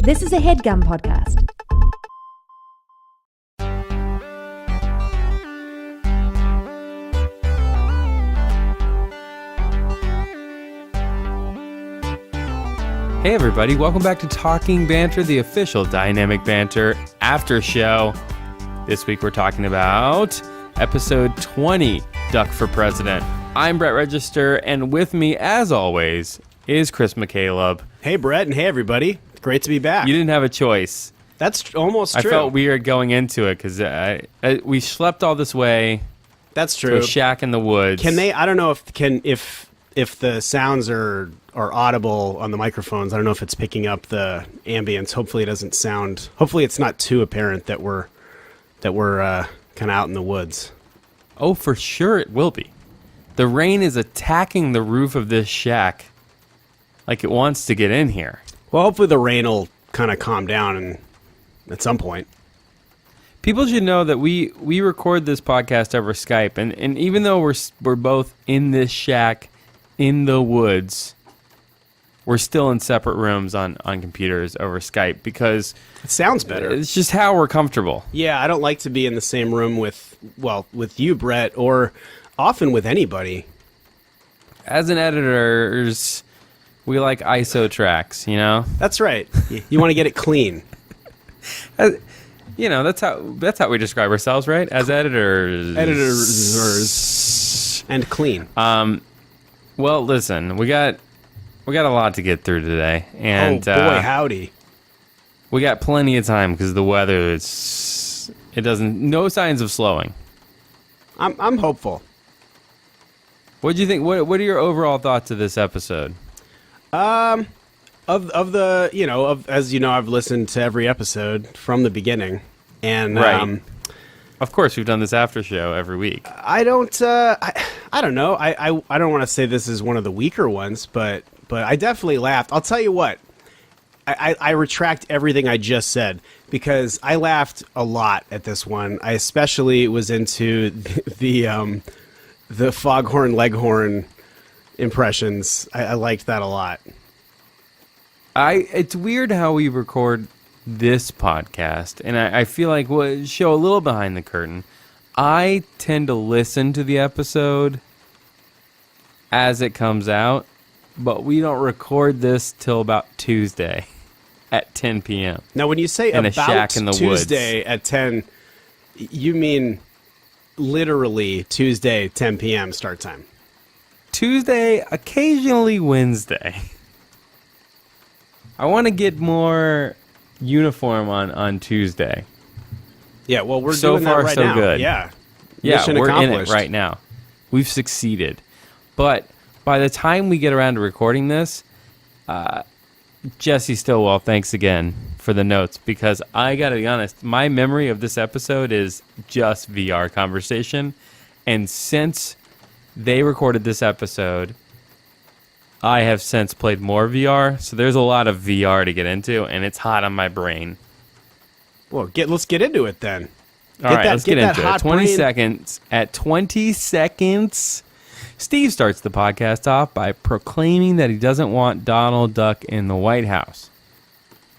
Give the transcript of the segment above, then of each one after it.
This is a HeadGum podcast. Hey everybody, welcome back to Talking Banter, the official Dynamic Banter after show. This week we're talking about episode 20, Duck for President. I'm Brett Register, and with me, as always, is Chris McCaleb. Hey Brett, and hey everybody. Great to be back. You didn't have a choice. That's almost true. I felt weird going into it because we slept all this way. That's true. To a shack in the woods. Can they? I don't know if the sounds are audible on the microphones. I don't know if it's picking up the ambience. Hopefully it doesn't sound. Hopefully it's not too apparent that we're kind of out in the woods. Oh, for sure it will be. The rain is attacking the roof of this shack like it wants to get in here. Well, hopefully the rain will kind of calm down at some point. People should know that we record this podcast over Skype, and even though we're both in this shack in the woods, we're still in separate rooms on computers over Skype because it sounds better. It's just how we're comfortable. Yeah, I don't like to be in the same room with you, Brett, or often with anybody. As an editor, we like ISO tracks, you know? That's right. You want to get it clean. You know, that's how we describe ourselves, right? As editors. Editors. And clean. Well, listen, we got a lot to get through today. And, oh, boy, howdy. We got plenty of time because the weather, no signs of slowing. I'm hopeful. What do you think? What are your overall thoughts of this episode? As you know, I've listened to every episode from the beginning, and right. Of course, we've done this after show every week. I don't know. I don't want to say this is one of the weaker ones, but I definitely laughed. I'll tell you what. I retract everything I just said because I laughed a lot at this one. I especially was into the Foghorn Leghorn impressions. I liked that a lot. It's weird how we record this podcast, and I feel like we'll show a little behind the curtain. I tend to listen to the episode as it comes out, but we don't record this till about Tuesday at 10 p.m. Now, when you say in about a shack in the Tuesday woods. At 10, you mean literally Tuesday, 10 p.m. start time? Tuesday, occasionally Wednesday. I want to get more uniform on Tuesday. Yeah, well, we're so doing far, that right so now. good. Yeah, Mission we're accomplished. In it right now. We've succeeded. But by the time we get around to recording this, Jesse Stillwell, thanks again for the notes, because I got to be honest, my memory of this episode is just VR conversation. And since they recorded this episode, I have since played more VR, so there's a lot of VR to get into, and it's hot on my brain. Well, let's get into it then. All right, let's get into it. 20 brain. seconds. At 20 seconds, Steve starts the podcast off by proclaiming that he doesn't want Donald Duck in the White House.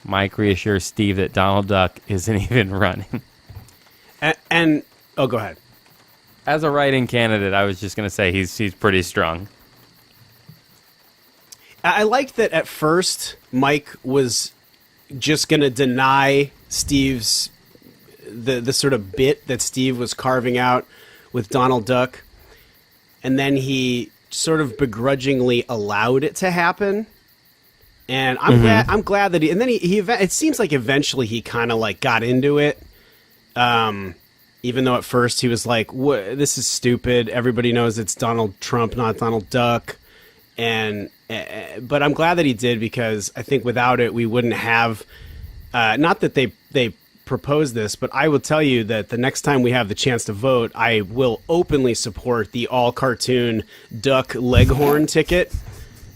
Mike reassures Steve that Donald Duck isn't even running. And go ahead. As a write-in candidate, I was just going to say he's pretty strong. I liked that at first Mike was just going to deny Steve's the sort of bit that Steve was carving out with Donald Duck, and then he sort of begrudgingly allowed it to happen. And I'm glad that and then he it seems like eventually he kind of like got into it. Even though at first he was like, "This is stupid. Everybody knows it's Donald Trump, not Donald Duck." But I'm glad that he did, because I think without it, we wouldn't have, not that they proposed this, but I will tell you that the next time we have the chance to vote, I will openly support the all-cartoon Duck Leghorn ticket.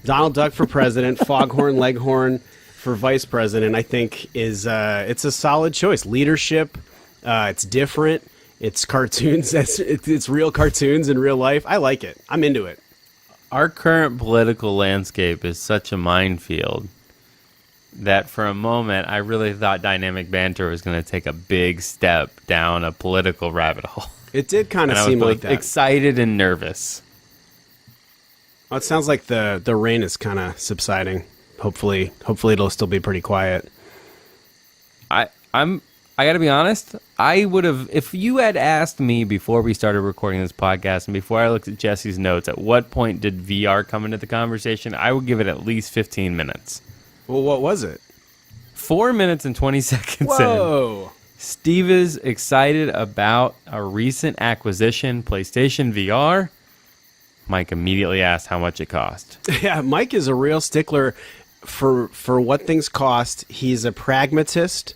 Donald Duck for president, Foghorn Leghorn for vice president, I think it's a solid choice. Leadership, it's different. It's cartoons. It's real cartoons in real life. I like it. I'm into it. Our current political landscape is such a minefield that for a moment I really thought Dynamic Banter was going to take a big step down a political rabbit hole. It did kind of And I was seem like both that. excited and nervous. Well, it sounds like the rain is kind of subsiding. Hopefully it'll still be pretty quiet. I got to be honest. I would have, if you had asked me before we started recording this podcast and before I looked at Jesse's notes, at what point did VR come into the conversation? I would give it at least 15 minutes. Well, what was it? 4 minutes and 20 seconds in. Whoa. Steve is excited about a recent acquisition, PlayStation VR. Mike immediately asked how much it cost. Yeah, Mike is a real stickler for what things cost. He's a pragmatist.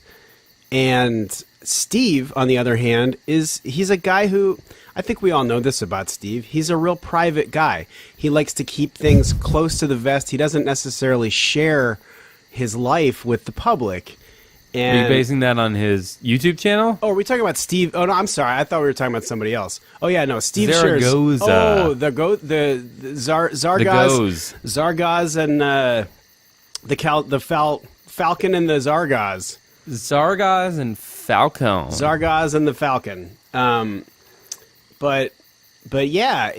And Steve, on the other hand, he's a guy who, I think we all know this about Steve, he's a real private guy. He likes to keep things close to the vest. He doesn't necessarily share his life with the public. And Are you basing that on his YouTube channel? oh, are we talking about Steve? Oh no, I'm sorry. I thought we were talking about somebody else. Oh yeah, no, Steve Zaragoza. shares. Oh, the Zargaz, The Goes. Zargaz, and Falcon and the Zargaz. Zargaz and Falcon. Zargaz and the Falcon. But yeah,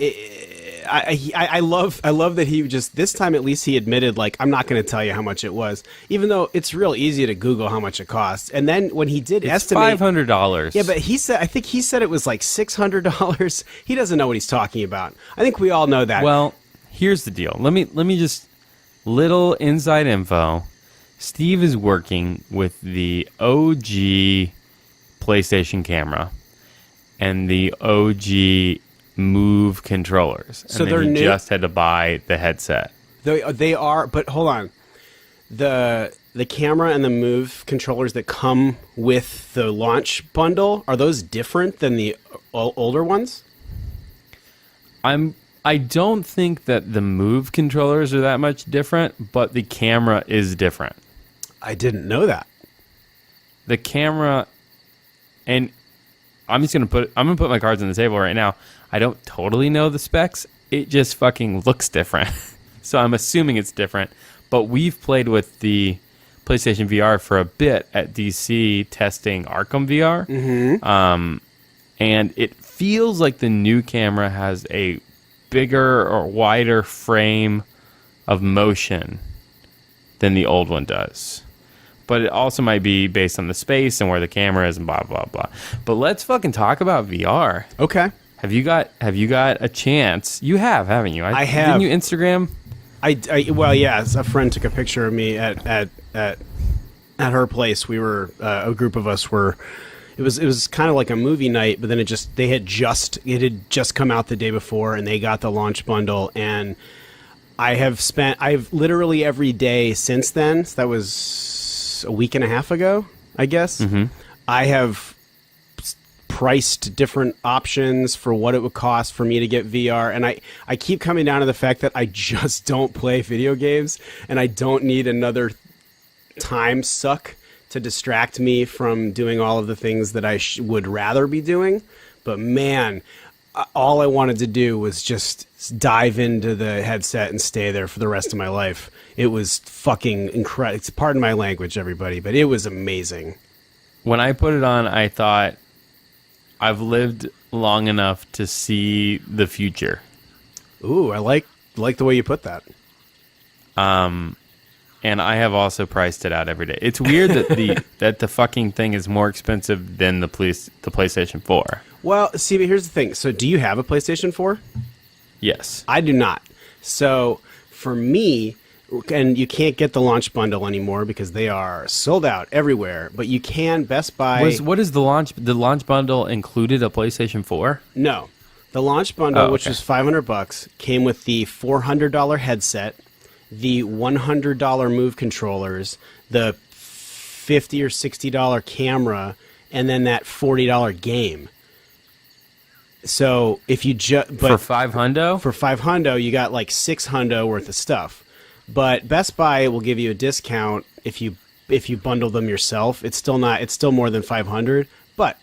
I love that he just, this time at least he admitted, like, I'm not going to tell you how much it was, even though it's real easy to Google how much it costs. And then when he did estimate, $500. yeah, but I think he said it was like $600. He doesn't know what he's talking about. I think we all know that. Well, here's the deal. Let me just little inside info. Steve is working with the OG PlayStation camera and the OG Move controllers. So and they're then he new? just had to buy the headset. They are, but hold on. The camera and the Move controllers that come with the launch bundle, are those different than the older ones? I don't think that the Move controllers are that much different, but the camera is different. I didn't know that. The camera, and I'm gonna put my cards on the table right now. I don't totally know the specs. It just fucking looks different. So I'm assuming it's different. But we've played with the PlayStation VR for a bit at DC testing Arkham VR. Mm-hmm. And it feels like the new camera has a bigger or wider frame of motion than the old one does. But it also might be based on the space and where the camera is and blah, blah, blah. But let's fucking talk about VR. Okay. Have you got a chance? You have, haven't you? I have. Didn't you Instagram? Well, yeah. A friend took a picture of me at her place. We were a group of us were. It was kind of like a movie night, but then it had just come out the day before, and they got the launch bundle, and I've literally every day since then. So that was a week and a half ago, I guess. Mm-hmm. I have priced different options for what it would cost for me to get VR, and I keep coming down to the fact that I just don't play video games, and I don't need another time suck to distract me from doing all of the things that I would rather be doing. But man, all I wanted to do was just dive into the headset and stay there for the rest of my life. It was fucking incredible. Pardon my language, everybody, but it was amazing. When I put it on, I thought, I've lived long enough to see the future. Ooh, I like the way you put that. And I have also priced it out every day. It's weird that the fucking thing is more expensive than the PlayStation 4. Well, see, but here's the thing. So do you have a PlayStation 4? Yes. I do not. So for me, and you can't get the launch bundle anymore because they are sold out everywhere, but you can Best Buy. What is the launch? The launch bundle included a PlayStation 4? No. The launch bundle, which was $500, came with the $400 headset, the $100 Move controllers, the $50 or $60 camera, and then that $40 game. So if you For $500? For $500, you got like $600 worth of stuff. But Best Buy will give you a discount if you bundle them yourself. It's still more than $500. But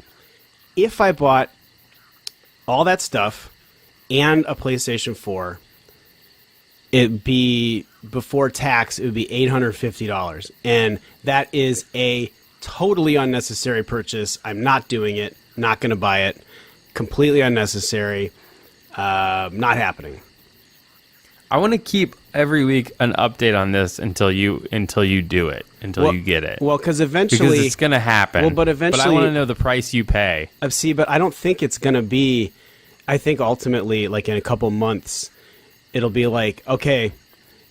if I bought all that stuff and a PlayStation 4, it'd be before tax, it would be $850. And that is a totally unnecessary purchase. I'm not doing it. Not going to buy it. Completely unnecessary. Not happening. I want to keep every week an update on this until you do it, you get it. Well, because eventually it's going to happen. Well, but eventually, I want to know the price you pay. But I don't think it's going to be. I think ultimately, like in a couple months, it'll be like, okay,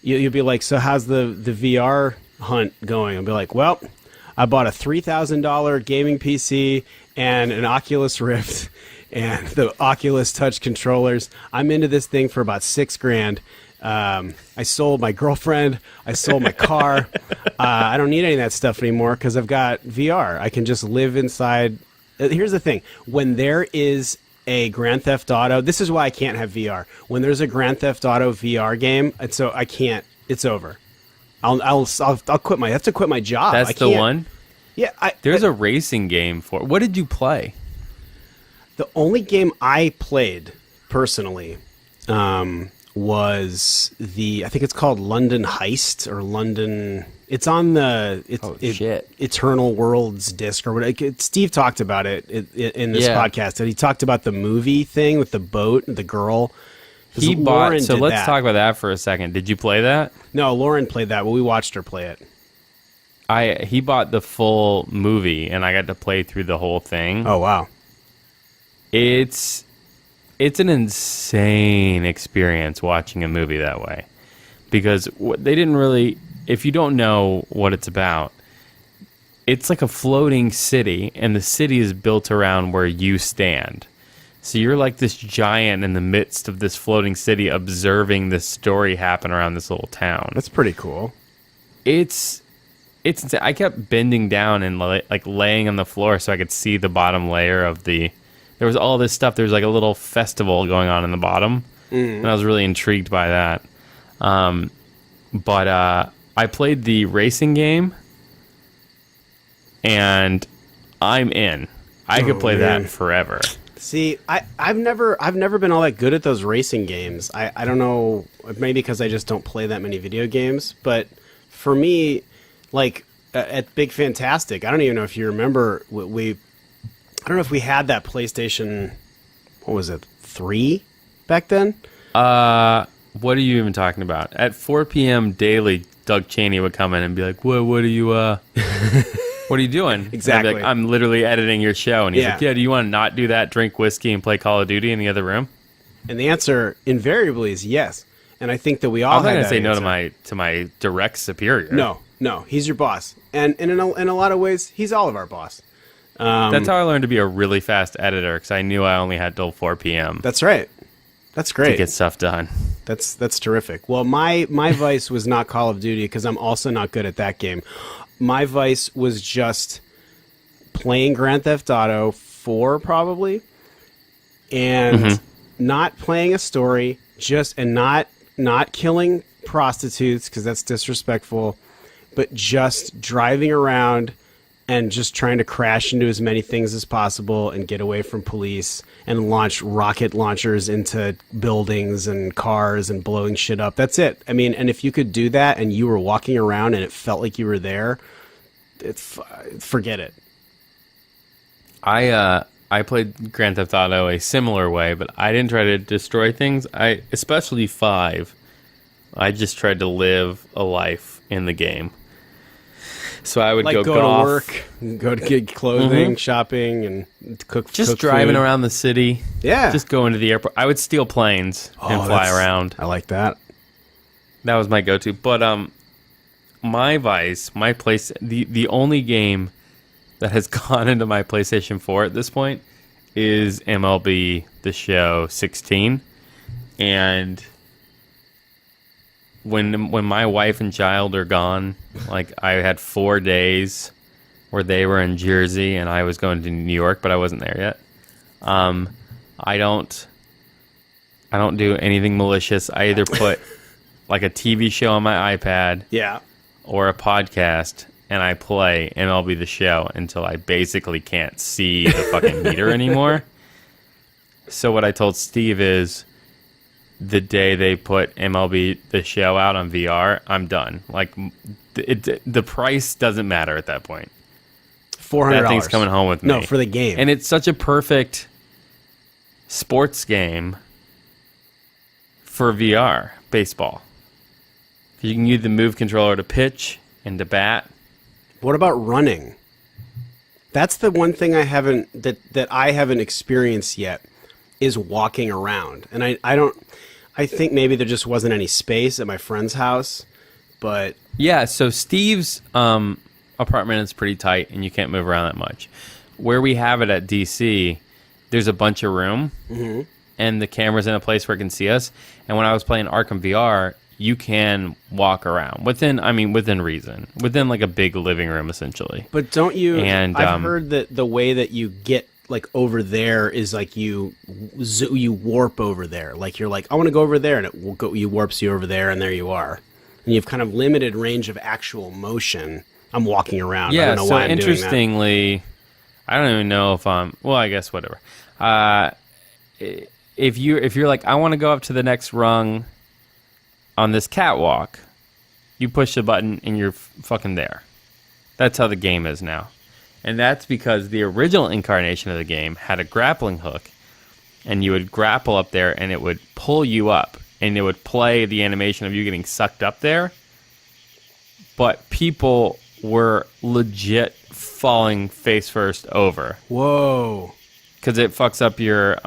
you'll be like, so how's the VR hunt going? I'll be like, well, I bought a $3,000 gaming PC and an Oculus Rift and the Oculus Touch controllers. I'm into this thing for about $6,000. I sold my girlfriend. I sold my car. I don't need any of that stuff anymore because I've got VR. I can just live inside. Here's the thing. When there is a Grand Theft Auto, this is why I can't have VR. When there's a Grand Theft Auto VR game, and so I can't. It's over. I'll quit my. I have to quit my job. That's the one. Yeah. There's a racing game for. What did you play? The only game I played personally was I think it's called London Heist or London. It's on the Eternal Worlds disc or whatever. Steve talked about it in this podcast. And he talked about the movie thing with the boat and the girl. He bought. So let's talk about that for a second. Did you play that? No, Lauren played that. Well, we watched her play it. He bought the full movie, and I got to play through the whole thing. Oh wow! It's an insane experience watching a movie that way, because they didn't really. If you don't know what it's about, it's like a floating city, and the city is built around where you stand. So you're like this giant in the midst of this floating city, observing this story happen around this little town. That's pretty cool. It's insane. I kept bending down and like laying on the floor so I could see the bottom layer of the. There was all this stuff. There was like a little festival going on in the bottom, and I was really intrigued by that. But I played the racing game, and I'm in. I could play that forever. See, I've never been all that good at those racing games. I don't know, maybe because I just don't play that many video games. But for me, like at Big Fantastic, I don't even know if you remember I don't know if we had that PlayStation. What was it, 3 back then? What are you even talking about? At 4 p.m. daily, Doug Cheney would come in and be like, what are you, what are you doing? Exactly. I'd be like, I'm literally editing your show. And he's like, yeah, do you want to not do that, drink whiskey, and play Call of Duty in the other room? And the answer invariably is yes. And I think that we all I'm not had going that to say answer. no to my direct superior. No, he's your boss. And in a lot of ways, he's all of our boss. That's how I learned to be a really fast editor, because I knew I only had till 4 p.m. That's right. That's great. To get stuff done. That's terrific. Well, my vice was not Call of Duty, because I'm also not good at that game. My vice was just playing Grand Theft Auto 4 probably, and not playing a story, and not killing prostitutes, because that's disrespectful, but just driving around and just trying to crash into as many things as possible and get away from police and launch rocket launchers into buildings and cars and blowing shit up. That's it. I mean, and if you could do that and you were walking around and it felt like you were there, forget it. I played Grand Theft Auto a similar way, but I didn't try to destroy things. Especially 5, I just tried to live a life in the game. So I would go to work, go to get clothing, shopping, and cook driving food. around the city. Yeah. Just going to the airport. I would steal planes and fly around. I like that. That was my go-to. But my vice, my place, the only game that has gone into my PlayStation 4 at this point is MLB The Show 16. And when my wife and child are gone, like I had 4 days where they were in Jersey and I was going to New York, but I wasn't there yet. I don't do anything malicious. I either put like a TV show on my iPad, or a podcast, and I play MLB The Show until I basically can't see the fucking meter anymore. So what I told Steve is, the day they put MLB The Show out on VR, I'm done. Like, the price doesn't matter at that point. $400. That thing's coming home with me. No, for the game. And it's such a perfect sports game for VR, baseball. You can use the move controller to pitch and to bat. What about running? That's the one thing I haven't experienced yet, is walking around. And I think maybe there just wasn't any space at my friend's house, but Yeah, so Steve's apartment is pretty tight and you can't move around that much. Where we have it at DC, there's a bunch of room and the camera's in a place where it can see us. And when I was playing Arkham VR, you can walk around within reason, within like a big living room essentially. But don't you? And I've heard that the way that you get like over there is like you warp over there. Like you're like, I want to go over there, and it will go. You warps you over there, and there you are. And you've kind of limited range of actual motion. I'm walking around. Yeah. I don't know So why I'm interestingly, I don't even know if I'm. Well, I guess whatever. If you're like, I want to go up to the next rung on this catwalk, you push the button and you're fucking there. That's how the game is now. And that's because the original incarnation of the game had a grappling hook, and you would grapple up there and it would pull you up, and it would play the animation of you getting sucked up there. But people were legit falling face first over. Whoa. Because it fucks up your,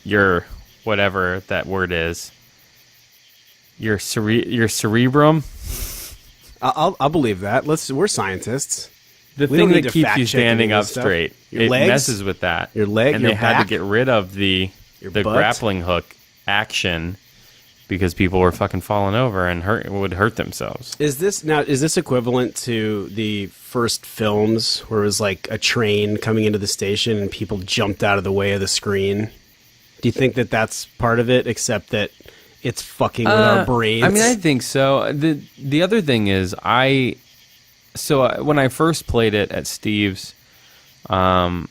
your whatever that word is, your cerebrum. I'll believe that. We're scientists. The We thing don't need that to keeps fact you check any standing of up this stuff. straight. Your It legs? messes with that. Your leg, and your they had back? to get rid of the butt? grappling hook action because people were fucking falling over and would hurt themselves. Is this equivalent to the first films where it was like a train coming into the station and people jumped out of the way of the screen? Do you think that that's part of it, except that it's fucking with our brains? I mean, I think so. The other thing is, when I first played it at Steve's house,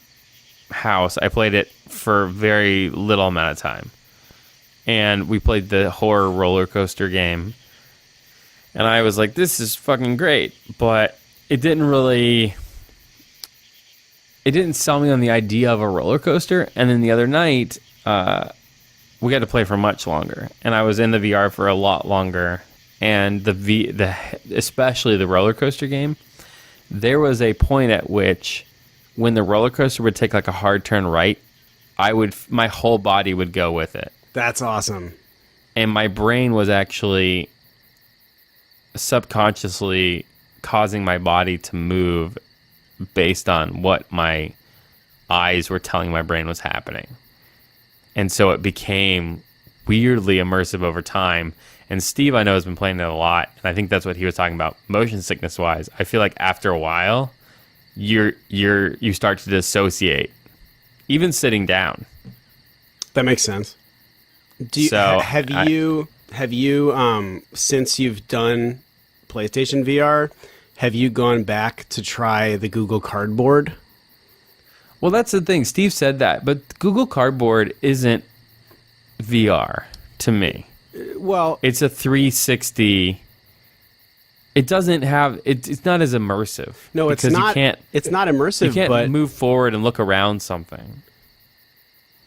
I played it for very little amount of time. And we played the horror roller coaster game. And I was like, this is fucking great. But it didn't sell me on the idea of a roller coaster. And then the other night, we got to play for much longer. And I was in the VR for a lot longer. And especially the roller coaster game, there was a point at which when the roller coaster would take like a hard turn right, my whole body would go with it. That's awesome. And my brain was actually subconsciously causing my body to move based on what my eyes were telling my brain was happening. And so it became weirdly immersive over time. And Steve, I know, has been playing it a lot. And I think that's what he was talking about, motion sickness wise. I feel like after a while, you start to dissociate, even sitting down. That makes sense. Have you since you've done PlayStation VR, have you gone back to try the Google Cardboard? Well, that's the thing. Steve said that, but Google Cardboard isn't VR to me. Well, It's a 360. It doesn't have. It's not as immersive. no, it's because not. You can't. It's not immersive, You can't but move forward and look around something.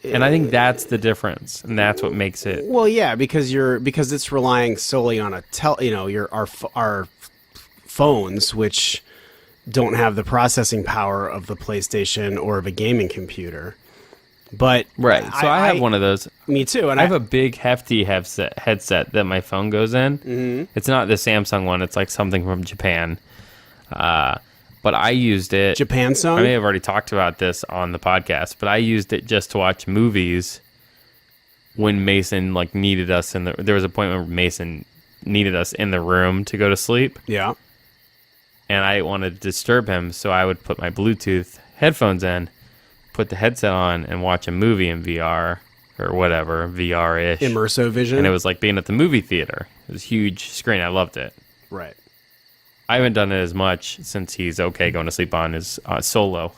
And I think that's the difference, and that's what makes it. well, yeah, because it's relying solely on our phones, which don't have the processing power of the PlayStation or of a gaming computer. But Right. So I have one of those. Me too. And I have a big hefty headset that my phone goes in. Mm-hmm. It's not the Samsung one. It's like something from Japan. But I used it. Japan song. I may have already talked about this on the podcast, but I used it just to watch movies when Mason needed us there was a point where Mason needed us in the room to go to sleep. Yeah. And I didn't want to disturb him, so I would put my Bluetooth headphones in, put the headset on, and watch a movie in VR or whatever, VR-ish. Immersive vision. And it was like being at the movie theater. It was a huge screen. I loved it. Right. I haven't done it as much since he's okay going to sleep on his solo.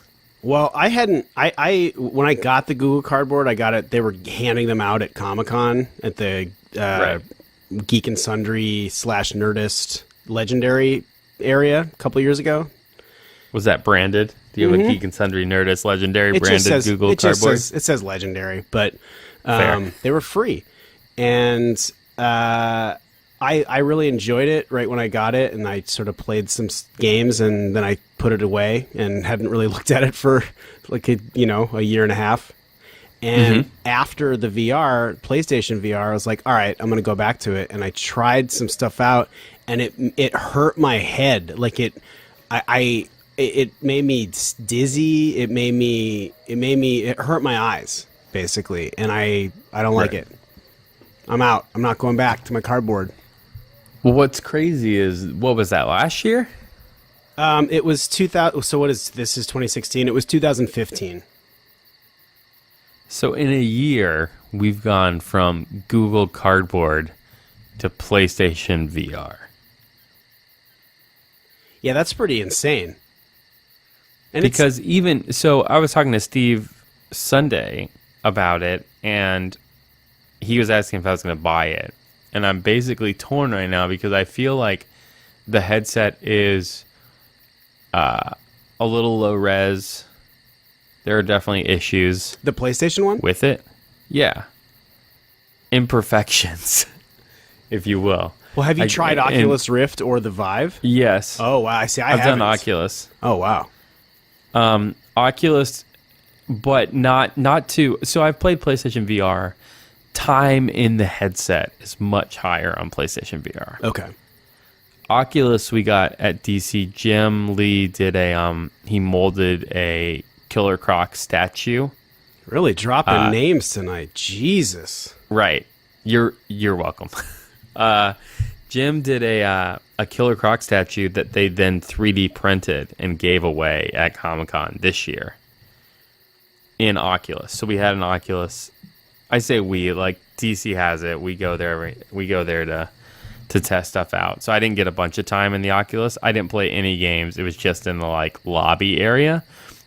Well, I hadn't. I when I got the Google Cardboard, I got it. They were handing them out at Comic-Con at the Right. Geek and Sundry / Nerdist Legendary area a couple of years ago. Was that branded? Do you have a Geek and Sundry Nerdist Legendary It just branded says, Google it just Cardboard? says, it says Legendary, but Fair. they were free, and I really enjoyed it right when I got it, and I sort of played some games, and then I put it away and hadn't really looked at it for like a year and a half. And after the PlayStation VR, I was like, all right, I'm going to go back to it. And I tried some stuff out, and it hurt my head. Like it made me dizzy. It hurt my eyes basically. And I don't like it. I'm out. I'm not going back to my cardboard. Well, what's crazy is, what was that, last year? It was 2000. So this is 2016. It was 2015. So in a year, we've gone from Google Cardboard to PlayStation VR. Yeah, that's pretty insane. And Because I was talking to Steve Sunday about it, and he was asking if I was going to buy it. And I'm basically torn right now because I feel like the headset is a little low res. There are definitely issues the PlayStation one with it. Yeah. Imperfections, if you will. Well, have you tried Oculus Rift or the Vive? Yes. Oh, wow. I see. I've haven't. done Oculus. Oh, wow. Oculus, but not too. So I've played PlayStation VR. Time in the headset is much higher on PlayStation VR. Okay. Oculus we got at DC. Jim Lee did he molded a Killer Croc statue. Really dropping names tonight. Jesus. Right. You're welcome. Jim did a Killer Croc statue that they then 3D printed and gave away at Comic-Con this year in Oculus. So we had an Oculus. I say we, like DC has it. We go there to test stuff out. So I didn't get a bunch of time in the Oculus. I didn't play any games. It was just in the lobby area.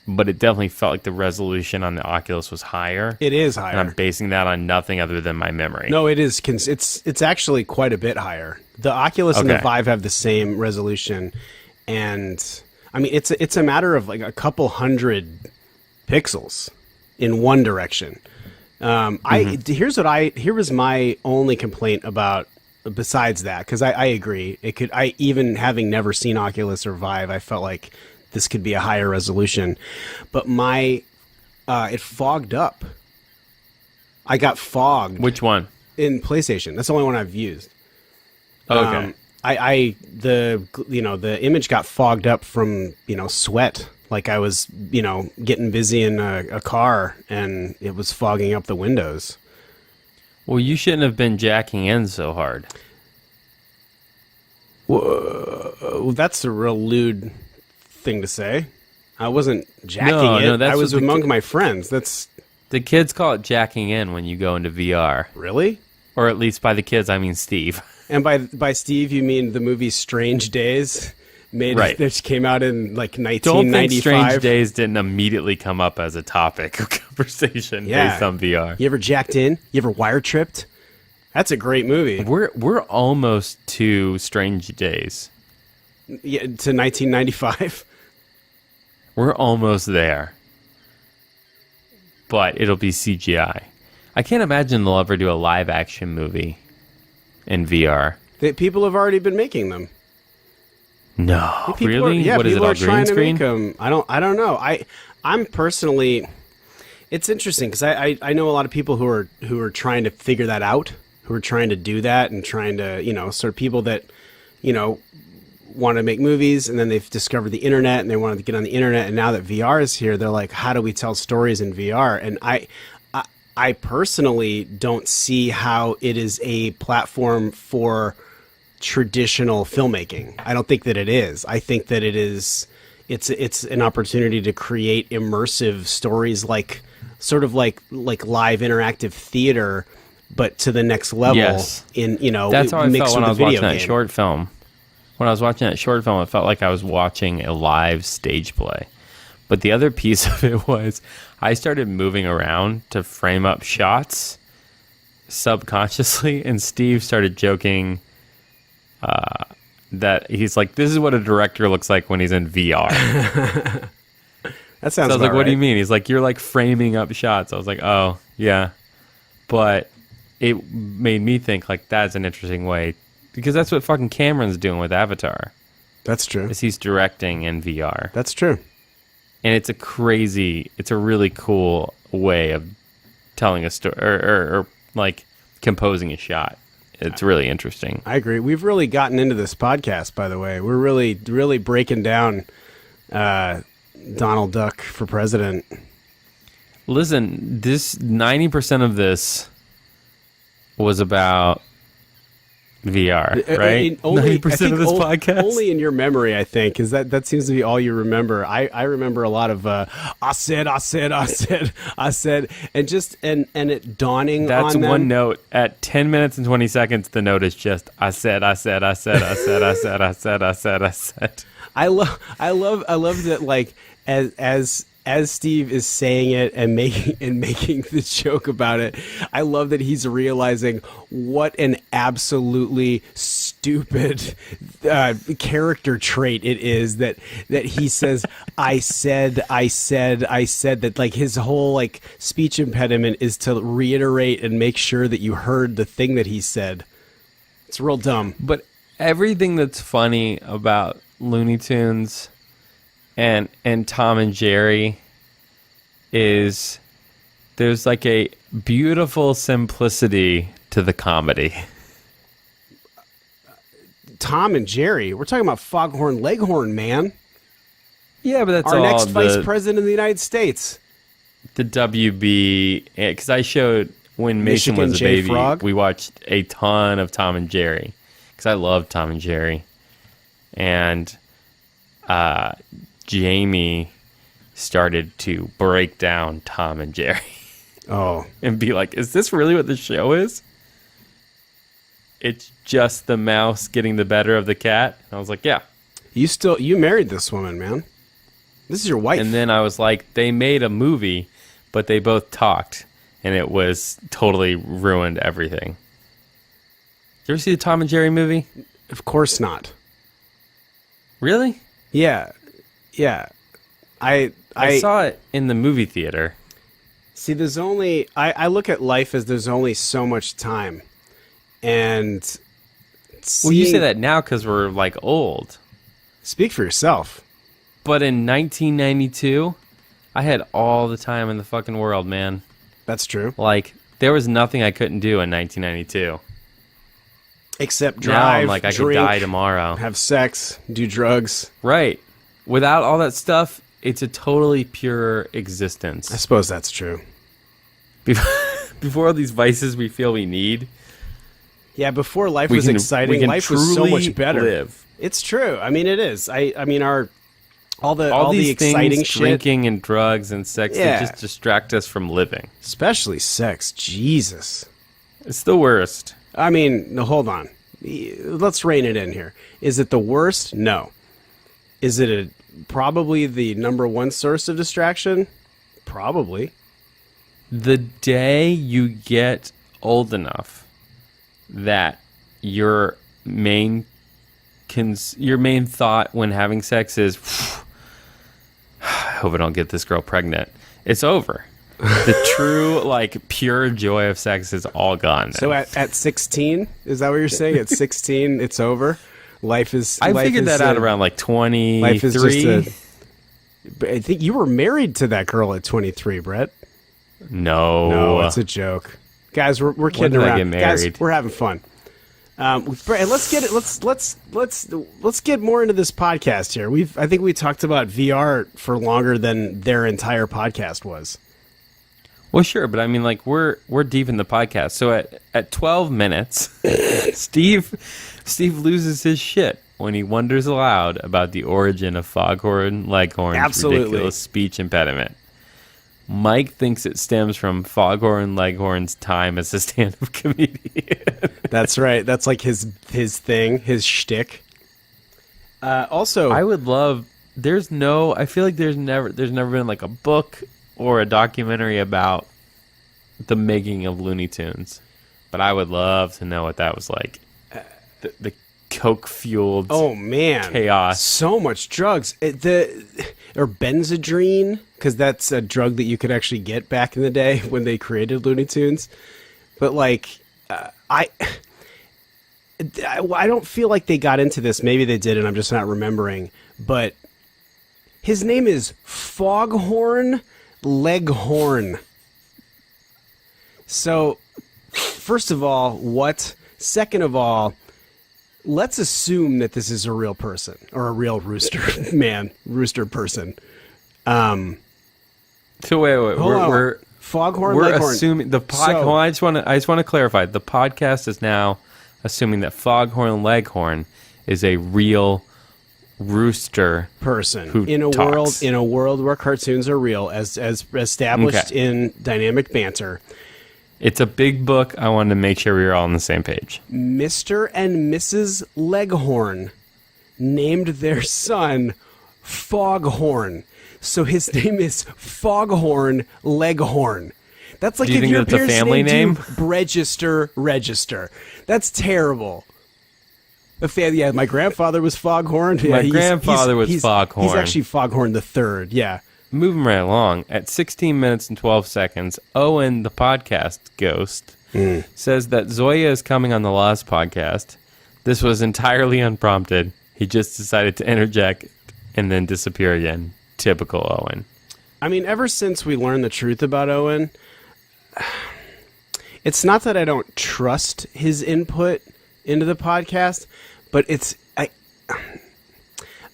But it definitely felt like the resolution on the Oculus was higher. It is higher. And I'm basing that on nothing other than my memory. No, it is. It's actually quite a bit higher. The Oculus and the Vive have the same resolution, and I mean it's a matter of like a couple hundred pixels in one direction. Here was my only complaint about besides that, because I agree I even having never seen Oculus or Vive, I felt like this could be a higher resolution, but it fogged up. I got fogged. Which one? In PlayStation. That's the only one I've used. Okay. The image got fogged up from, sweat. Like I was, getting busy in a car and it was fogging up the windows. Well, you shouldn't have been jacking in so hard. Well, that's a real lewd thing to say. I wasn't jacking it. No, that's I was what among my friends. That's the kids call it jacking in when you go into VR. Really? Or at least by the kids, I mean Steve. And by Steve, you mean the movie Strange Days, that came out in like 1995. Don't think Strange Days didn't immediately come up as a topic of conversation based on VR. You ever jacked in? You ever wire tripped? That's a great movie. We're almost to Strange Days. Yeah, to 1995. We're almost there. But it'll be CGI. I can't imagine they'll ever do a live action movie in VR. People have already been making them. No, really? What is it, all green screen? I don't know. I'm personally, it's interesting because I know a lot of people who are trying to figure that out, who are trying to do that and trying to, sort of people that, want to make movies, and then they've discovered the internet and they wanted to get on the internet, and now that VR is here, they're like, how do we tell stories in VR? And I personally don't see how it is a platform for traditional filmmaking. I don't think that it is. I think that it's an opportunity to create immersive stories, like sort of like live interactive theater, but to the next level. Yes. That's how I felt when I was watching that short film. When I was watching that short film, it felt like I was watching a live stage play. But the other piece of it was I started moving around to frame up shots subconsciously, and Steve started joking that he's like, this is what a director looks like when he's in VR. That sounds So I was about like, what do you right. mean? He's like, you're like framing up shots. I was like, oh, yeah. But it made me think, like, that's an interesting way, because that's what fucking Cameron's doing with Avatar, That's true. is he's directing in VR. That's true. And it's a really cool way of telling a story, or like composing a shot. It's really interesting. I agree. We've really gotten into this podcast, by the way. We're really breaking down Donald Duck for president. Listen, this 90% of this was about VR, right? Only 90% of this podcast. Only in your memory, I think, because that seems to be all you remember. I remember a lot of I said, and it dawning That's on them. one note. At 10 minutes and 20 seconds, the note is just I said. I love that, like, as Steve is saying it and making the joke about it, I love that he's realizing what an absolutely stupid character trait it is that he says I said, that, like, his whole, like, speech impediment is to reiterate and make sure that you heard the thing that he said. It's real dumb. But everything that's funny about Looney Tunes and Tom and Jerry is there's like a beautiful simplicity to the comedy. Tom and Jerry, we're talking about Foghorn Leghorn, man. Yeah, but that's Our all next vice president of the United States. the WB, because I showed when Mason Michigan was a J. baby, Frog? we watched a ton of Tom and Jerry because I love Tom and Jerry, and Jamie started to break down Tom and Jerry Oh, and be like, "Is this really what the show is? It's just the mouse getting the better of the cat." And I was like, "Yeah." you married this woman, man. This is your wife. And then I was like, they made a movie, but they both talked, and it was totally ruined everything. You ever see the Tom and Jerry movie? Of course not. Really? Yeah. I saw it in the movie theater. see. There's only I look at life as there's only so much time, and Well, you say seeing- that now because we're like old. Speak for yourself. But in 1992, I had all the time in the fucking world, man. That's true. Like, there was nothing I couldn't do in 1992. Except Now drive, I'm like, I could drink, die tomorrow. have sex, do drugs. Right. Without all that stuff, it's a totally pure existence. I suppose that's true. Before all these vices we feel we need, Yeah, before life we was can, exciting, we can life was so truly much better. live. It's true. I mean, it is. I mean, all the These exciting things, shit, drinking and drugs and sex, Yeah. they just distract us from living. especially sex. Jesus. It's the worst. I mean, no, hold on. Let's rein it in here. Is it the worst? No. Is it probably the number one source of distraction? Probably. The day you get old enough that your main thought when having sex is, I hope I don't get this girl pregnant. It's over. The true, like, pure joy of sex is all gone. So at 16, is that what you're saying? At 16, it's over. Life is. I life figured is that out around like 23. Life is just But I think you were married to that girl at 23, Brett. No. No, it's a joke, guys. We're kidding did I around. get married? Guys, we're having fun. Brett, let's get it. Let's get more into this podcast here. I think we talked about VR for longer than their entire podcast was. Well, sure, but I mean, like, we're deep in the podcast. So at 12 minutes, Steve loses his shit when he wonders aloud about the origin of Foghorn Leghorn's Absolutely. ridiculous speech impediment. Mike thinks it stems from Foghorn Leghorn's time as a stand-up comedian. That's right. That's like his thing, his shtick. Also, I would love I feel like there's never been like a book or a documentary about the making of Looney Tunes, but I would love to know what that was like. The coke fueled chaos, so much drugs, or benzodrine, because that's a drug that you could actually get back in the day when they created Looney Tunes. But like I don't feel like they got into this. Maybe they did, and I'm just not remembering. But his name is Foghorn Leghorn. So, first of all, what? Second of all, let's assume that this is a real person or a real rooster person. So wait, we're Foghorn we're Leghorn. assuming the So- I just want to clarify. The podcast is now assuming that Foghorn Leghorn is a real rooster person who in a talks. world where cartoons are real, as established Okay. in Dynamic Banter. It's a big book. I wanted to make sure we were all on the same page. Mr. and Mrs. Leghorn named their son Foghorn. So his name is Foghorn Leghorn. That's like Do you if think your that's a parents family named name? you Register. That's terrible. Yeah, my grandfather was Foghorn. Yeah, My grandfather was Foghorn. He's actually Foghorn the Third. Yeah. Moving right along, at 16 minutes and 12 seconds, Owen, the podcast ghost, says that Zoya is coming on the Lost podcast. This was entirely unprompted. He just decided to interject and then disappear again. Typical Owen. I mean, ever since we learned the truth about Owen, it's not that I don't trust his input into the podcast, but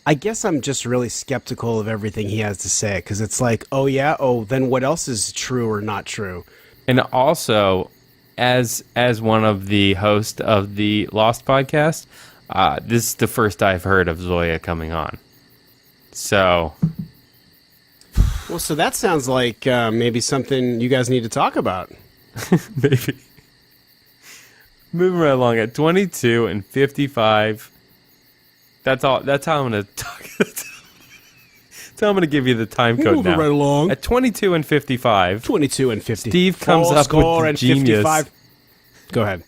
I guess I'm just really skeptical of everything he has to say, because it's like, then what else is true or not true? And also, as one of the hosts of the Lost podcast, this is the first I've heard of Zoya coming on. So, Well, so that sounds like maybe something you guys need to talk about. maybe. Moving right along at 22 and 55. That's all. That's how I'm going to talk. That's how I'm going to give you the time code Moving now. right along. At 22 and 55. 22 and 50. Steve comes Full up score with the and genius. 55. Go ahead.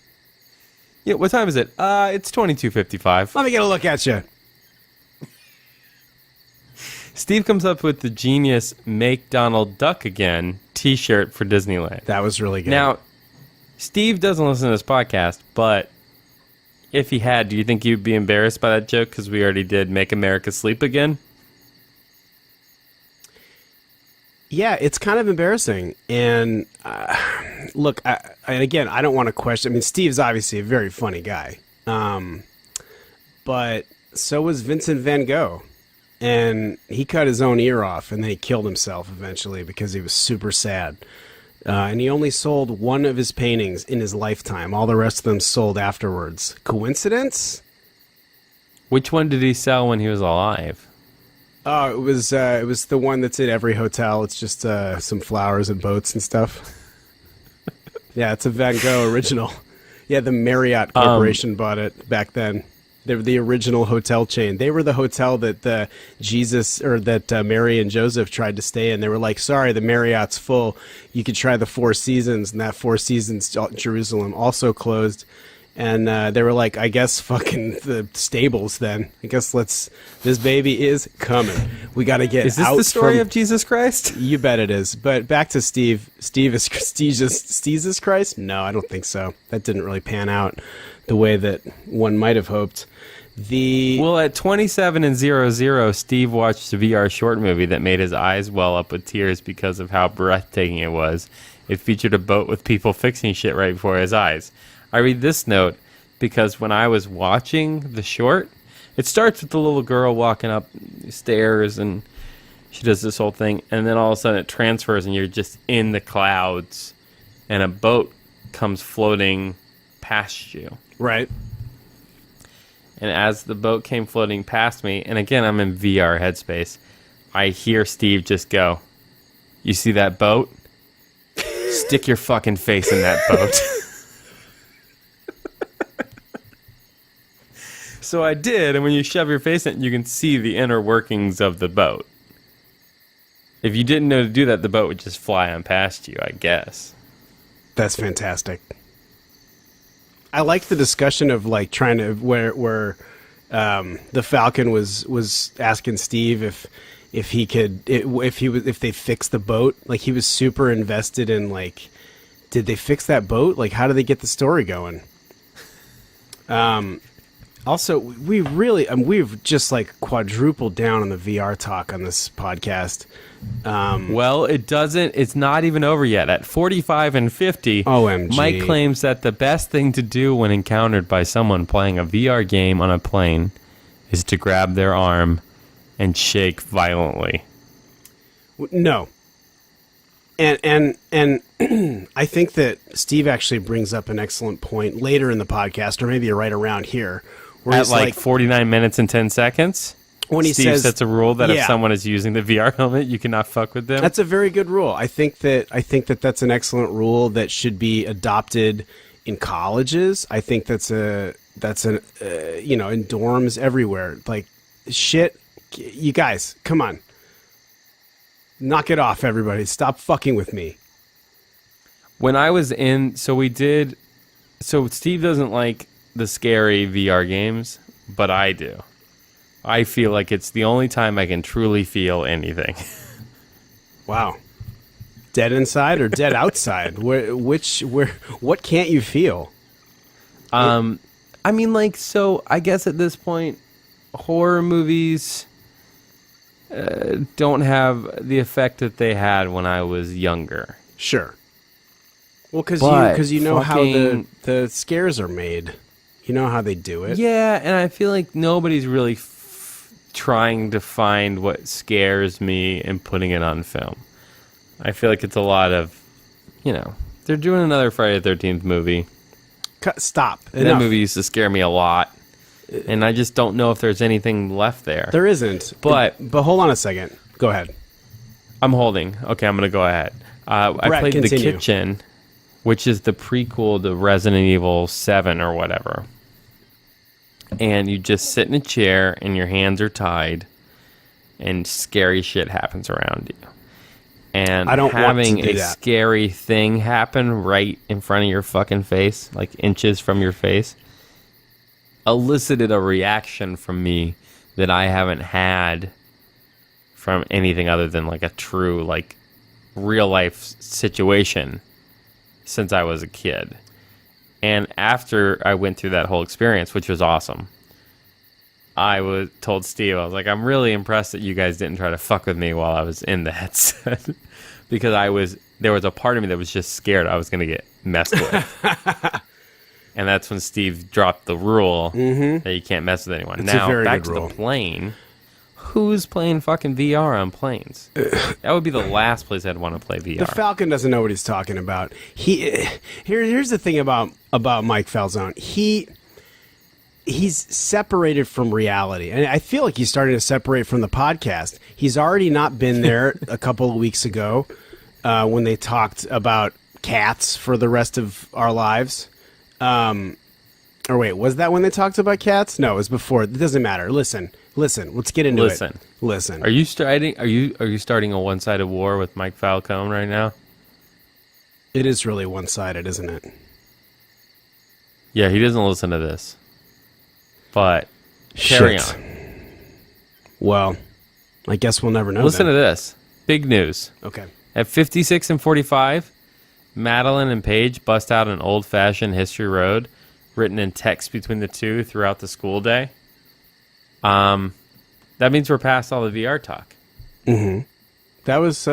Yeah, what time is it? It's 22:55. Let me get a look at you. Steve comes up with the genius "Make Donald Duck Again" T-shirt for Disneyland. That was really good. Now, Steve doesn't listen to this podcast, but if he had, do you think you'd be embarrassed by that joke? Because we already did "Make America Sleep Again." yeah, it's kind of embarrassing. And look, and again, I don't want to question. I mean, Steve's obviously a very funny guy, but so was Vincent van Gogh. And he cut his own ear off, and then he killed himself eventually because he was super sad. And he only sold one of his paintings in his lifetime. All the rest of them sold afterwards. Coincidence? Which one did he sell when he was alive? Oh, it was the one that's in every hotel. It's just some flowers and boats and stuff. Yeah, it's a Van Gogh original. Yeah, the Marriott Corporation bought it back then. They were the original hotel chain. They were the hotel that Mary and Joseph tried to stay in. They were like, sorry, the Marriott's full. You could try the Four Seasons, and that Four Seasons Jerusalem also closed. And they were like, I guess fucking the stables then. I guess this baby is coming. We got to get out. Is this the story of Jesus Christ? You bet it is. But back to Steve. Steve is Jesus Christ? No, I don't think so. That didn't really pan out the way that one might have hoped. Well, at 27 and 00, Steve watched a VR short movie that made his eyes well up with tears because of how breathtaking it was. It featured a boat with people fixing shit right before his eyes. I read this note because when I was watching the short, it starts with the little girl walking up the stairs and she does this whole thing, and then all of a sudden it transfers and you're just in the clouds and a boat comes floating past you. Right. And as the boat came floating past me, and again, I'm in VR headspace, I hear Steve just go, "You see that boat? Stick your fucking face in that boat." So I did, and when you shove your face in it, you can see the inner workings of the boat. If you didn't know to do that, the boat would just fly on past you, I guess. That's fantastic. I like the discussion of like trying to where the Falcon was asking Steve if they fixed the boat. Like he was super invested in like, did they fix that boat? Like how do they get the story going? Also, we've just like quadrupled down on the VR talk on this podcast. Well, it's not even over yet. At 45 and 50, OMG. Mike claims that the best thing to do when encountered by someone playing a VR game on a plane is to grab their arm and shake violently. No. And I think that Steve actually brings up an excellent point later in the podcast, or maybe right around here. Where At like 49 minutes and 10 seconds? When he Steve says, sets a rule that if someone is using the VR helmet, you cannot fuck with them. That's a very good rule. I think that that's an excellent rule that should be adopted in colleges. I think that's in dorms everywhere. Like shit, you guys, come on. Knock it off, everybody. Stop fucking with me. When I was so Steve doesn't like the scary VR games, but I do. I feel like it's the only time I can truly feel anything. Wow. Dead inside or dead outside? What can't you feel? I mean, like, so I guess at this point, horror movies don't have the effect that they had when I was younger. Sure. Well, because you know how the scares are made. You know how they do it. Yeah, and I feel like nobody's really trying to find what scares me and putting it on film. I feel like it's a lot of, they're doing another Friday the 13th movie. Stop. That movie used to scare me a lot. And I just don't know if there's anything left there. There isn't. But hold on a second. Go ahead. I'm holding. Okay, I'm going to go ahead. I played continue. The Kitchen, which is the prequel to Resident Evil 7 or whatever. And you just sit in a chair and your hands are tied and scary shit happens around you. And I don't having want to do a that. scary thing happen right in front of your fucking face, like inches from your face, elicited a reaction from me that I haven't had from anything other than like a true, like, real life situation since I was a kid. And after I went through that whole experience, which was awesome, I told Steve, I was like, I'm really impressed that you guys didn't try to fuck with me while I was in the headset. Because there was a part of me that was just scared I was going to get messed with. And that's when Steve dropped the rule that you can't mess with anyone. It's now, a very back good to rule. the plane. Who's playing fucking VR on planes? That would be the last place I'd want to play VR. The Falcon doesn't know what he's talking about. Here's the thing about Mike Falzone. He's separated from reality, and I feel like he's starting to separate from the podcast. He's already not been there a couple of weeks ago when they talked about cats for the rest of our lives. Or wait, was that when they talked about cats? No, it was before. It doesn't matter. Listen. Let's get into it. Listen. Are you starting a one-sided war with Mike Falcone right now? It is really one-sided, isn't it? Yeah, he doesn't listen to this. But carry Shit. on. Well, I guess we'll never know. Listen then. to this. Big news. Okay. At 56 and 45, Madeline and Paige bust out an old-fashioned History Road written in text between the two throughout the school day. That means we're past all the VR talk. Mm-hmm. That was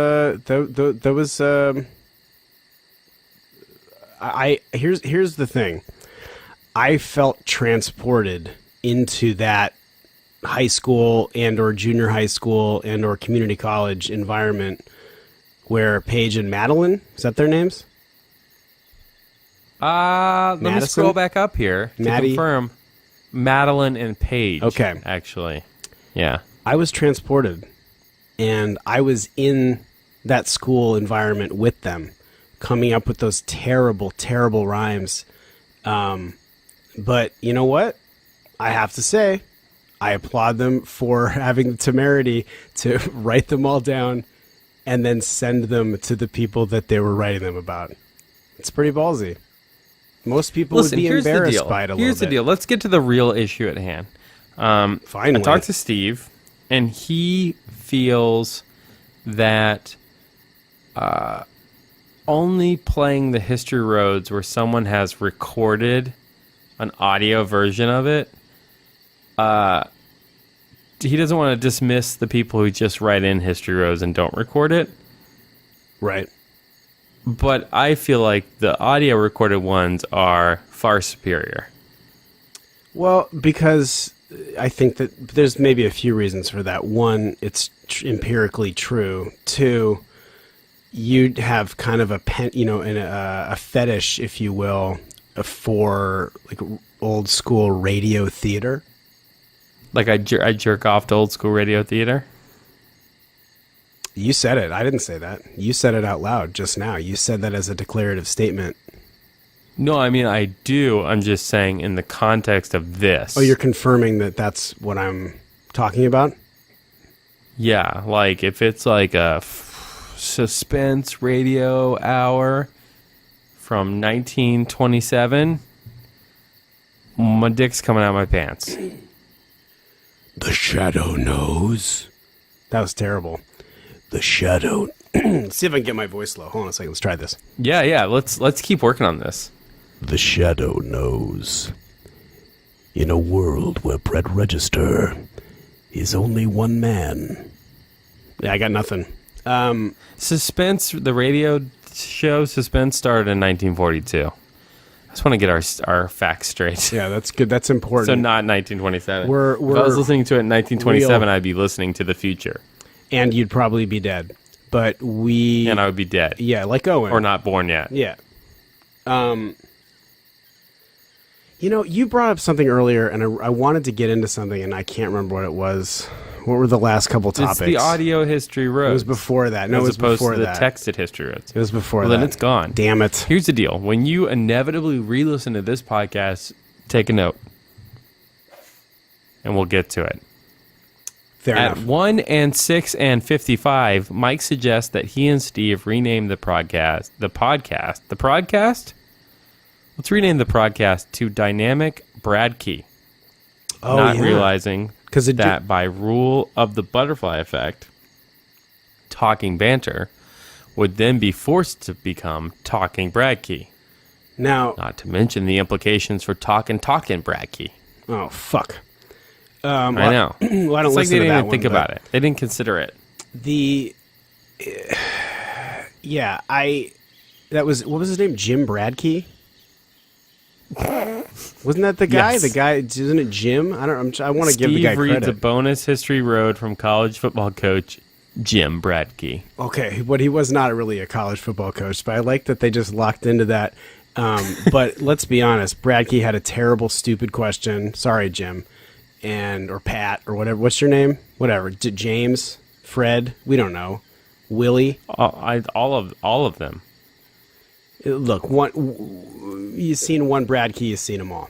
here's the thing. I felt transported into that high school and or junior high school and or community college environment where Paige and Madeline, is that their names? Let me Madison? scroll back up here to Maddie? confirm. Madeline and Paige. Okay. Actually. Yeah. I was transported, and I was in that school environment with them, coming up with those terrible, terrible rhymes. But you know what? I have to say, I applaud them for having the temerity to write them all down and then send them to the people that they were writing them about. It's pretty ballsy. Most people would be embarrassed by it a little bit. Here's the deal. Let's get to the real issue at hand. Finally. I talked to Steve, and he feels that only playing the History Roads where someone has recorded an audio version of it, he doesn't want to dismiss the people who just write in History Roads and don't record it. Right. But I feel like the audio recorded ones are far superior. Well, because I think that there's maybe a few reasons for that. One, it's empirically true. Two, you'd have kind of a fetish, if you will, for like old school radio theater. Like I jerk off to old school radio theater? You said it. I didn't say that. You said it out loud just now. You said that as a declarative statement. No, I mean, I do. I'm just saying in the context of this. Oh, you're confirming that that's what I'm talking about? Yeah, like if it's like a suspense radio hour from 1927, my dick's coming out of my pants. The shadow knows. That was terrible. The shadow. See if I can get my voice low. Hold on a second. Let's try this. Yeah. Let's keep working on this. The shadow knows. In a world where Brett Register is only one man. Yeah, I got nothing. Suspense, the radio show Suspense started in 1942. I just want to get our facts straight. Yeah, that's good. That's important. So not 1927. We're if I was listening to it in 1927, I'd be listening to the future. And you'd probably be dead. But And I would be dead. Yeah, like Owen. Or not born yet. Yeah. You brought up something earlier, and I wanted to get into something, and I can't remember what it was. What were the last couple topics? It's the audio history road. It was before that. No, it was opposed before to the that. texted history roads. It was before that. Well, then it's gone. Damn it. Here's the deal. When you inevitably re-listen to this podcast, take a note. And we'll get to it. Fair At enough. 1 and 6 and 55, Mike suggests that he and Steve rename the podcast. The podcast? Let's rename the podcast to Dynamic Brad Key. Oh, Not yeah. realizing that by rule of the butterfly effect, Talking Banter would then be forced to become Talking Brad Key. Now, Not to mention the implications for Talking Brad Key. oh, fuck. I know. Well, I don't It's like listen they to didn't that even think one, about it. They didn't consider it. That was, what was his name? Jim Bradkey? Wasn't that the guy? Yes. The guy, isn't it Jim? I want to give the guy Steve reads credit. a bonus history road from college football coach Jim Bradkey. Okay, but he was not really a college football coach, but I like that they just locked into that. But let's be honest, Bradkey had a terrible, stupid question. Sorry, Jim. Or Pat, or whatever. What's your name? Whatever. James? Fred? We don't know. Willie? All of them. Look, you've seen one Bradkey, you've seen them all.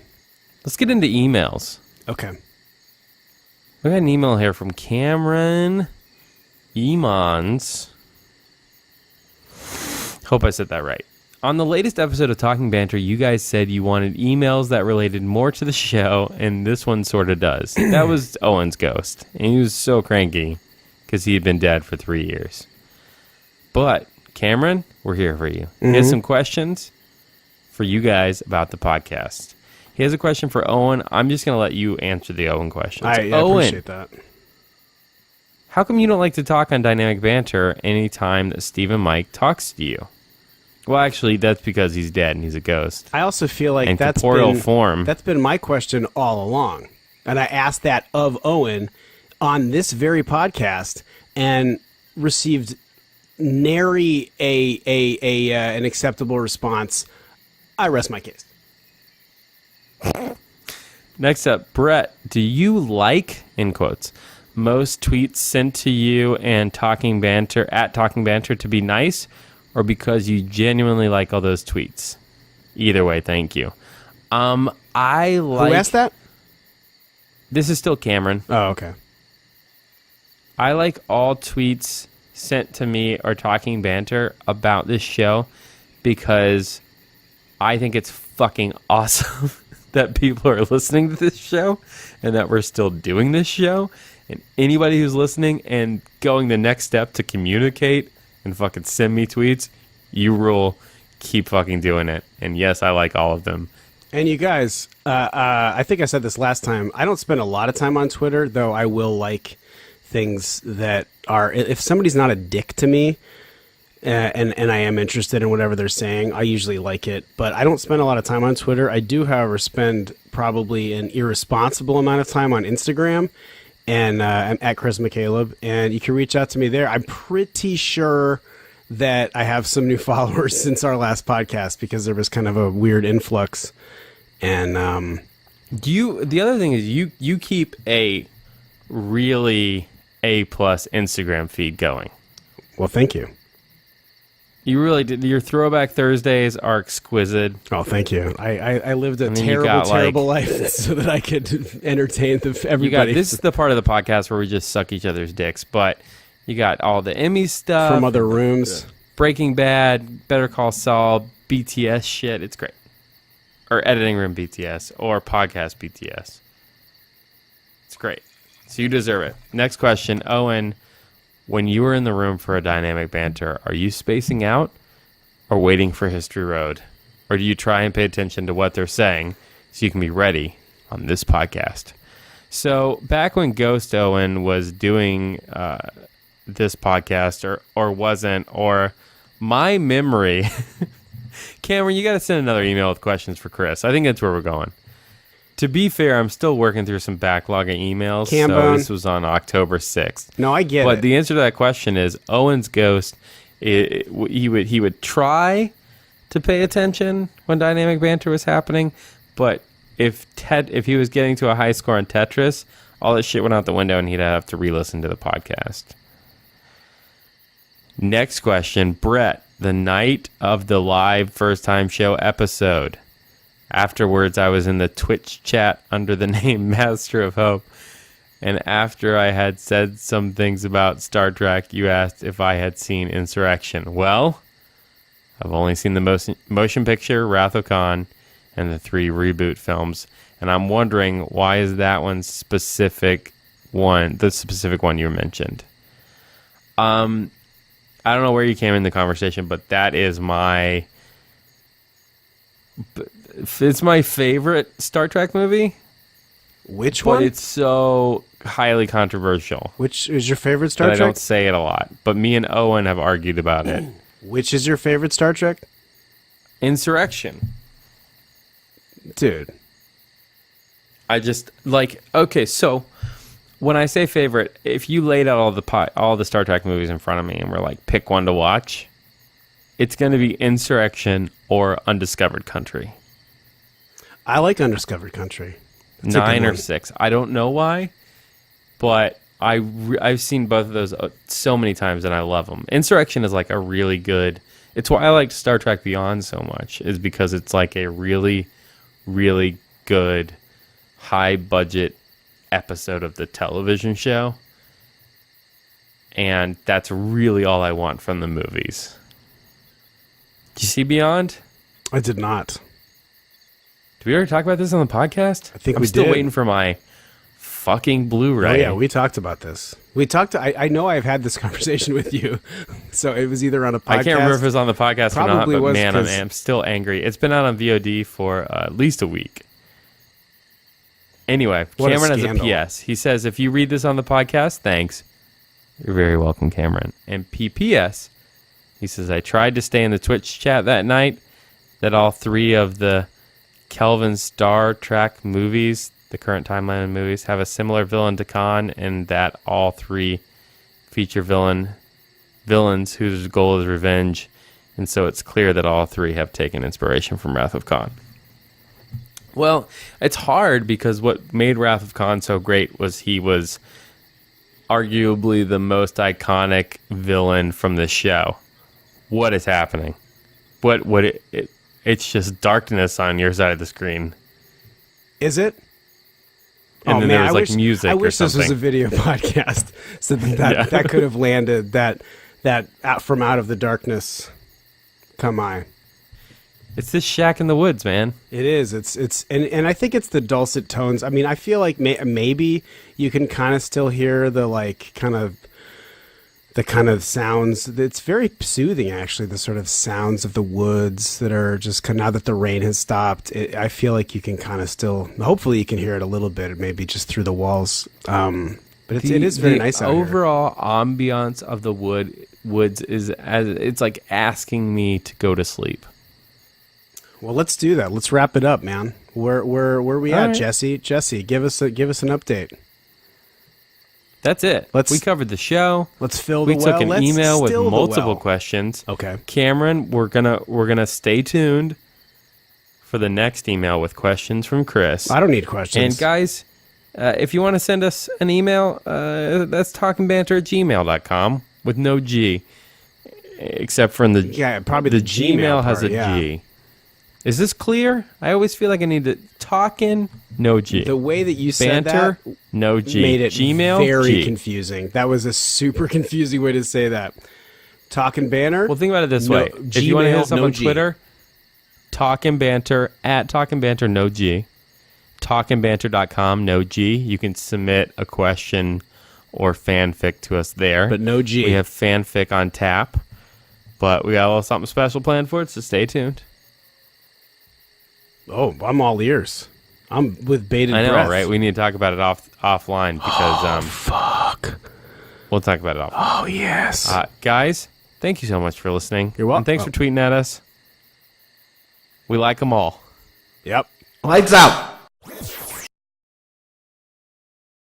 Let's get into emails. Okay. We got an email here from Cameron Emons. Hope I said that right. On the latest episode of Talking Banter, you guys said you wanted emails that related more to the show, and this one sort of does. That was Owen's ghost, and he was so cranky because he had been dead for 3 years. But, Cameron, we're here for you. He has some questions for you guys about the podcast. He has a question for Owen. I'm just going to let you answer the Owen question. I Owen, appreciate that. how come you don't like to talk on Dynamic Banter any time that Steve and Mike talks to you? Well, actually, that's because he's dead and he's a ghost. I also feel like In that's corporeal form. That's been my question all along, and I asked that of Owen on this very podcast and received nary an acceptable response. I rest my case. Next up, Brett, do you like, in quotes, most tweets sent to you and Talking Banter to be nice, or because you genuinely like all those tweets? Either way, thank you. I like... Who asked that? This is still Cameron. Oh, okay. I like all tweets sent to me or talking banter about this show because I think it's fucking awesome that people are listening to this show and that we're still doing this show. And anybody who's listening and going the next step to communicate and fucking send me tweets, you rule. Keep fucking doing it. And yes, I like all of them. And you guys, I think I said this last time. I don't spend a lot of time on Twitter, though I will like things that are, if somebody's not a dick to me, and I am interested in whatever they're saying, I usually like it. But I don't spend a lot of time on Twitter. I do, however, spend probably an irresponsible amount of time on Instagram, and I'm at Chris McCaleb, and you can reach out to me there. I'm pretty sure that I have some new followers since our last podcast because there was kind of a weird influx. And the other thing is you keep a really A+ Instagram feed going. Well, thank you. You really did. Your Throwback Thursdays are exquisite. Oh, thank you. I lived a terrible life so that I could entertain everybody. This is the part of the podcast where we just suck each other's dicks, but you got all the Emmy stuff from other rooms, Breaking Bad, Better Call Saul, BTS shit. It's great. Or Editing Room BTS, or Podcast BTS. It's great. So you deserve it. Next question, Owen. When you were in the room for a dynamic banter, are you spacing out or waiting for History Road? Or do you try and pay attention to what they're saying so you can be ready on this podcast? So back when Ghost Owen was doing this podcast or wasn't, or my memory... Cameron, you got to send another email with questions for Chris. I think that's where we're going. To be fair, I'm still working through some backlog of emails. So this was on October 6th. No, I get it. But the answer to that question is Owen's ghost. He would try to pay attention when dynamic banter was happening, but if he was getting to a high score on Tetris, all that shit went out the window and he'd have to re-listen to the podcast. Next question, Brett. The night of the live first time show episode. Afterwards, I was in the Twitch chat under the name Master of Hope. And after I had said some things about Star Trek, you asked if I had seen Insurrection. Well, I've only seen the motion picture, Wrath of Khan, and the 3 reboot films. And I'm wondering, why is that one the specific one you mentioned? I don't know where you came in the conversation, but that is it's my favorite Star Trek movie. Which one? But it's so highly controversial. Which is your favorite Star Trek? I don't say it a lot, but me and Owen have argued about it. Which is your favorite Star Trek? Insurrection. Dude. I just okay, so when I say favorite, if you laid out all the Star Trek movies in front of me and were like, pick one to watch, it's going to be Insurrection or Undiscovered Country. I like Undiscovered Country. That's 9 or 6. I don't know why, but I've seen both of those so many times and I love them. Insurrection is like a really good... It's why I liked Star Trek Beyond so much, is because it's like a really, really good, high-budget episode of the television show, and that's really all I want from the movies. Did you see Beyond? I did not. Did we already talk about this on the podcast? I think I'm we still did. waiting for my fucking Blu-ray. Oh yeah, we talked about this. I know I've had this conversation with you, so it was either on a podcast. I can't remember if it was on the podcast or not, Probably but was, man, I'm still angry. It's been out on VOD for at least a week. Anyway, What a Cameron has scandal. a PS. He says, if you read this on the podcast, thanks. You're very welcome, Cameron. And PPS, he says, I tried to stay in the Twitch chat that night that all 3 of the Kelvin Star Trek movies, the current timeline of movies, have a similar villain to Khan, and that all 3 feature villains whose goal is revenge. And so it's clear that all 3 have taken inspiration from Wrath of Khan. Well, it's hard because what made Wrath of Khan so great was he was arguably the most iconic villain from the show. What is happening? It's just darkness on your side of the screen. Is it? and then there was like music I or wish something. this was a video podcast, so that could have landed that out from out of the darkness. Come on. It's this shack in the woods, man. It is. It's and I think it's the dulcet tones. I mean, I feel like maybe you can kind of still hear the kind of sounds. It's very soothing, actually. The sort of sounds of the woods that are just now that the rain has stopped. I feel like you can kind of still. Hopefully, you can hear it a little bit, maybe just through the walls. But it is very nice out here. Overall ambiance of the woods is it's like asking me to go to sleep. Well, let's do that. Let's wrap it up, man. Where we All at, right. Jesse? Jesse, give us an update. That's it. We covered the show. Let's fill We the took well. an Let's email with still the multiple well. questions. Okay. Cameron, we're gonna stay tuned for the next email with questions from Chris. I don't need questions. And guys, if you want to send us an email, that's talkingbanter@gmail.com with no G, except for in the probably the the Gmail has a part, yeah. G. Is this clear? I always feel like I need to talking, no G. The way that you said Banter, that no G. made it Gmail, very G. confusing. That was a super confusing way to say that. Talking banner. Well, think about it this No, way. If you want to hit Gmail, us up no on G. Twitter, Talking Banter, @Talking Banter, no G. TalkingBanter.com, no G. You can submit a question or fanfic to us there. But no G. We have fanfic on tap, but we got a little something special planned for it, so stay tuned. Oh, I'm all ears. I'm with bated I know, breath. right? We need to talk about it offline because Fuck. we'll talk about it offline. Oh, yes. Guys, thank you so much for listening. You're welcome. And thanks for tweeting at us. We like them all. Yep. Lights out.